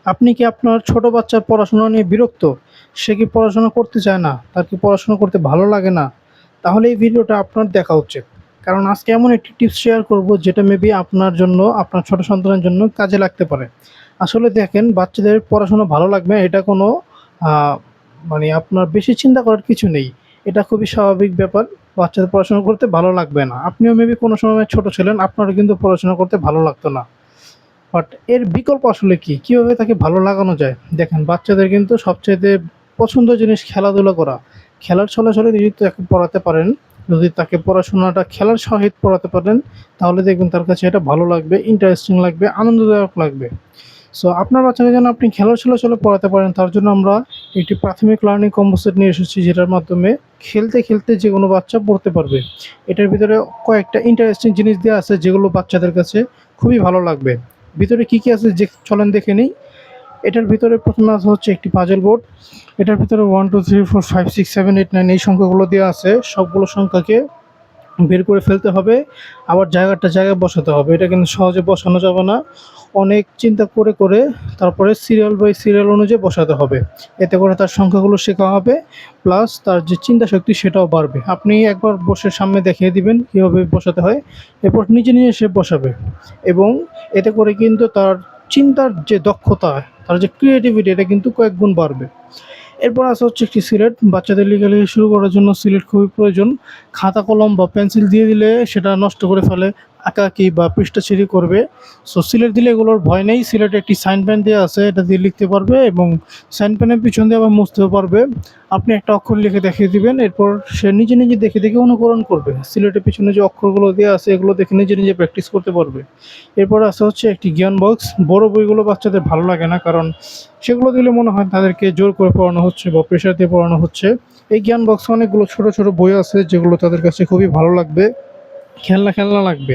আপনি কি আপনার ছোট বাচ্চার পড়াশোনা নিয়ে বিরক্ত? সে কি পড়াশোনা করতে চায় না? তার কি পড়াশোনা করতে ভালো লাগে না? তাহলে এই ভিডিওটা আপনার দেখা উচিত। কারণ আজকে এমন একটি টিপস শেয়ার করব যেটা মেবি আপনার জন্য, আপনার ছোট সন্তানের জন্য কাজে লাগতে পারে। আসলে দেখেন, বাচ্চাদের পড়াশোনা ভালো লাগবে এটা কোনো আ মানে আপনার বেশি চিন্তা করার কিছু নেই। এটা খুবই স্বাভাবিক ব্যাপার। বাচ্চাদের পড়াশোনা করতে ভালো লাগবে না। আপনিও মেবি কোনো সময় ছোট ছিলেন, আপনারও কিন্তু পড়াশোনা করতে ভালো লাগতো না। বাট এর বিকল্প আসলে কি? কিভাবে তাকে ভালো লাগানো যায়? দেখেন, বাচ্চাদের কিন্তু সবচাইতে পছন্দের জিনিস খেলাধুলা করা। খেলার ছলে যদি তাকে পড়াতে পারেন, যদি তাকে পড়াশোনাটা খেলার সহিত পড়াতে পারেন, তাহলে দেখবেন তার কাছে এটা ভালো লাগবে, ইন্টারেস্টিং লাগবে, আনন্দদায়ক লাগবে। সো আপনার বাচ্চাকে যেন আপনি খেলার ছলে পড়াতে পারেন, তার জন্য আমরা একটি প্রাথমিক লার্নিং কম্বো সেট নিয়ে এসেছি, যেটার মাধ্যমে খেলতে যেকোনো বাচ্চা পড়তে পারবে। এটার ভিতরে কয়েকটা ইন্টারেস্টিং জিনিস দেয়া আছে, যেগুলো বাচ্চাদের কাছে খুবই ভালো লাগবে। ভিতরে কি আছে চলেন দেখে নেই। এটার ভিতরে প্রথমে আছে হচ্ছে একটি পাজল বোর্ড। এটার ভিতরে 1, 2, 3, 4, 5, 6, 7, 8, 9 এই সংখ্যাগুলো দেওয়া আছে। সবগুলো সংখ্যাকে বের করে ফেলতে হবে, আবার জায়গায় বসাতে হবে। এটা কিন্তু সহজে বসানো যাবে না। অনেক চিন্তা করে তারপরে সিরিয়াল বাই সিরিয়াল অনুযায়ী বসাতে হবে। এতে করে তার সংখ্যাগুলো শেখা হবে, প্লাস তার যে চিন্তা শক্তি সেটাও বাড়বে। আপনি একবার বসে সামনে দেখিয়ে দিবেন কীভাবে বসাতে হয়, এরপর নিজে সে বসাবে, এবং এতে করে কিন্তু তার চিন্তার যে দক্ষতা, তার যে ক্রিয়েটিভিটি, এটা কিন্তু কয়েক গুণ বাড়বে। এরপর আছে হচ্ছে একটি সিলেট। বাচ্চাদের লেখালেখি শুরু করার জন্য সিলেট খুবই প্রয়োজন। খাতা কলম বা পেন্সিল দিয়ে দিলে সেটা নষ্ট করে ফেলে, আঁকাআঁকি বা পৃষ্ঠা করবে। সো সিলেট দিলে এগুলোর ভয় নেই। সিলেটে একটি সাইন পেন দেওয়া আছে, এটা দিয়ে লিখতে পারবে, এবং সাইন পেনের পিছন দিয়ে আবার মুছতেও পারবে। আপনি একটা অক্ষর লিখে দেখিয়ে দিবেন, এরপর সে নিজে দেখে অনুকরণ করবে। সিলেটের পিছনে যে অক্ষরগুলো দেওয়া আছে এগুলো দেখে নিজে প্র্যাকটিস করতে পারবে। এরপর আছে হচ্ছে একটি জ্ঞান বক্স। বড় বইগুলো বাচ্চাদের ভালো লাগে না, কারণ সেগুলো দিলে মনে হয় তাদেরকে জোর করে পড়ানো হচ্ছে বা প্রেশার দিয়ে পড়ানো হচ্ছে। এই জ্ঞান বক্সে অনেকগুলো ছোট বই আছে, যেগুলো তাদের কাছে খুবই ভালো লাগবে, খেলনা লাগবে।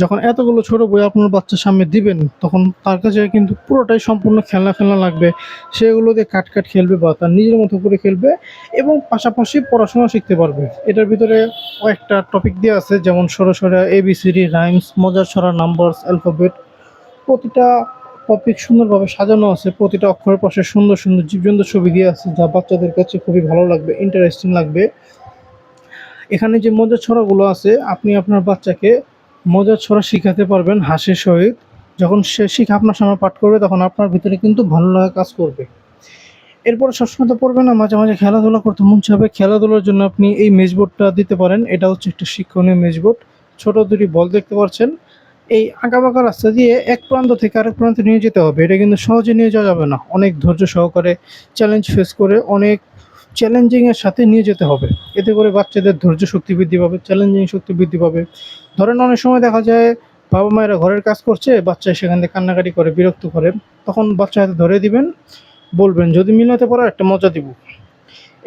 যখন এতগুলো ছোট বই আপনার বাচ্চার সামনে দিবেন, তখন তার কাছে কিন্তু পুরোটাই সম্পূর্ণ খেলনা লাগবে। সেগুলো দিয়ে কাট খেলবে বা তার নিজের মতো করে খেলবে, এবং পাশাপাশি পড়াশোনা শিখতে পারবে। এটার ভিতরে কয়েকটা টপিক দেওয়া আছে, যেমন সরাসরি ABCD, রাইমস, মজার ছড়া, নাম্বারস, অ্যালফাবেট। প্রতিটা টপিক সুন্দরভাবে সাজানো আছে। প্রতিটা অক্ষরের পাশে সুন্দর জীবজন্তু ছবি দিয়ে আছে, যা বাচ্চাদের কাছে খুবই ভালো লাগবে, ইন্টারেস্টিং লাগবে। এখানে যে মজার ছড়াগুলো আছে, আপনি আপনার বাচ্চাকে মজার ছড়া শিখাতে পারবেন হাসির সহিত। যখন সে শিখে আপনার সামনে পাঠ করবে, তখন আপনার ভিতরে কিন্তু ভালো লাগা কাজ করবে। এরপরে সবসময় তো পড়বে না, মাঝে খেলাধুলা করতে মন চাইবে। খেলাধুলার জন্য আপনি এই মেজবোর্ডটা দিতে পারেন। এটা হচ্ছে একটা শিক্ষণীয় মেজবোর্ড। ছোট দুটি বল দেখতে পাচ্ছেন। এই আঁকাবাঁকা রাস্তা দিয়ে এক প্রান্ত থেকে আরেক প্রান্তে নিয়ে যেতে হবে। এটা কিন্তু সহজে নিয়ে যাওয়া যাবে না। অনেক ধৈর্য সহকারে চ্যালেঞ্জ ফেস করে, অনেক চ্যালেঞ্জিংয়ের সাথে নিয়ে যেতে হবে। এতে করে বাচ্চাদের ধৈর্য শক্তি বৃদ্ধি পাবে, চ্যালেঞ্জিং শক্তি বৃদ্ধি পাবে। ধরেন, অনেক সময় দেখা যায় বাবা-মায়েরা ঘরের কাজ করছে, বাচ্চা সেখান থেকে কান্নাকাটি করে, বিরক্ত করে। তখন বাচ্চা হাতে ধরে দিবেন, বলবেন যদি মিলাতে পারো একটা মজা দিব।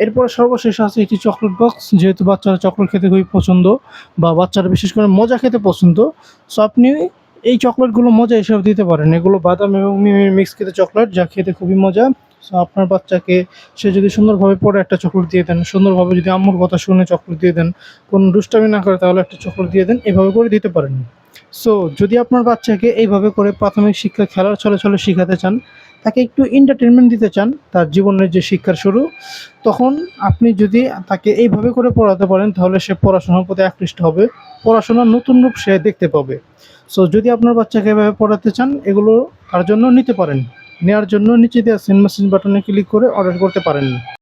এরপরে সর্বশেষ আছে একটি চকলেট বক্স। যেহেতু বাচ্চারা চকলেট খেতে খুবই পছন্দ, বা বাচ্চারা বিশেষ করে মজা খেতে পছন্দ, সো আপনি এই চকলেটগুলো মজা হিসাবে দিতে পারেন। এগুলো বাদাম এবং মিক্স খেতে চকলেট, যা খেতে খুবই মজা। সো আপনার বাচ্চাকে সে যদি সুন্দরভাবে পড়ে, একটা চকলেট দিয়ে দেন। সুন্দরভাবে যদি আম্মুর কথা শুনে চকলেট দিয়ে দেন। কোনো দুষ্টামি না করে, তাহলে একটা চকলেট দিয়ে দেন। এভাবে করে দিতে পারেন। সো যদি আপনার বাচ্চাকে এইভাবে করে প্রাথমিক শিক্ষা খেলার ছলে শিখাতে চান, তাকে একটু এন্টারটেনমেন্ট দিতে চান, তার জীবনের যে শিক্ষার শুরু, তখন আপনি যদি তাকে এইভাবে করে পড়াতে পারেন, তাহলে সে পড়াশোনার প্রতি আকৃষ্ট হবে, পড়াশোনার নতুন রূপ সে দেখতে পাবে। সো যদি আপনার বাচ্চাকে এভাবে পড়াতে চান, এগুলো তার জন্য নিতে পারেন। নেওয়ার জন্য নিচে দেওয়া সেন্ড মেসেজ বাটনে ক্লিক করে অর্ডার করতে পারেন।